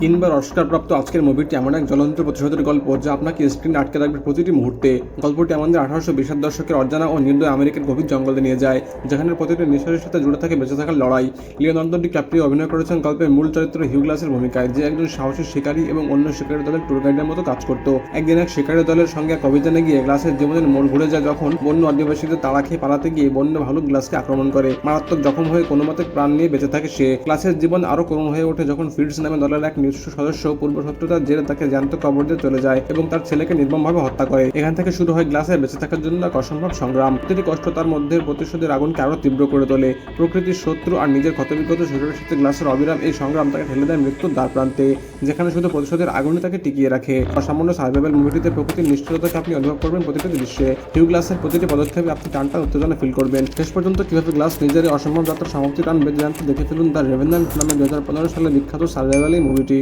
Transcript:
তিনবার অস্কারপ্রাপ্ত আজকের মুভিটি এমন এক জ্বলন্ত প্রতিশোধের গল্প যা আপনাকে স্ক্রিনে আটকে রাখবে প্রতিটি মুহূর্তে। গল্পটি আমাদের 1820 দশকের অজানা ও নির্দয় আমেরিকার গভীর জঙ্গলে নিয়ে যায়, যেখানে প্রতিটি নিঃশ্বাসের সাথে জুড়ে থাকে বেঁচে থাকার লড়াই। লিওনার্দো ডিক্যাপ্রিও অভিনয় করেছেন গল্পের মূল চরিত্র হিউ গ্লাসের ভূমিকায়, যে একজন সাহসী শিকারী এবং অন্য শিকারী দলের ট্যুর গাইডের মতো কাজ করত। একদিন এক শিকারী দলের সঙ্গে এক অভিযানে গিয়ে গ্লাসের জীবনের মোড় ঘুরে যায় যখন বন্য আদিবাসীদের তাড়া খেয়ে পালাতে গিয়ে বন্য ভালুক গ্লাসকে আক্রমণ করে। মারাত্মক জখম হয়ে কোনো মতে প্রাণ নিয়ে বেঁচে থাকে সে। গ্লাসের জীবন আরো করুণ হয়ে ওঠে যখন ফিল্ডস নামে দলের এক নিঃস্ব সদস্য পূর্ব শত্রুতার জেরে তাকে জ্যান্ত কবর দিয়ে চলে যায় এবং তার ছেলেকে নির্মমভাবে হত্যা করে। এখান থেকে শুরু হয় গ্লাসের বেঁচে থাকার জন্য এক অসম্ভব সংগ্রাম। প্রতিটি কষ্ট তার মধ্যে প্রতিশোধের আগুনকে আরো তীব্র করে তোলে। প্রকৃতির শত্রু আর নিজের ক্ষতবিক্ষত শরীরের সাথে গ্লাসের অবিরাম এই সংগ্রাম তাকে ঠেলে দেয় মৃত্যুর দ্বার প্রান্তে, যেখানে শুধু প্রতিশোধের আগুনই তাকে টিকিয়ে রাখে। অসামান্য সার্ভাইভাল মুভিটিতে প্রকৃতির নিষ্ঠুরতাকে আপনি অনুভব করবেন প্রতিটি দৃশ্যে। হিউ গ্লাসের প্রতিটি পদক্ষেপে আপনি টানটান উত্তেজনা ফিল করবেন। শেষ পর্যন্ত কিভাবে গ্লাস নিজের এই অসম্ভব যাত্রার সমাপ্তি টানবে জানতে দেখে ফেলুন দ্য রেভেন্যান্ট নামে 2015 সালে বিখ্যাত সার্ভাইভাল এই মুভিটি।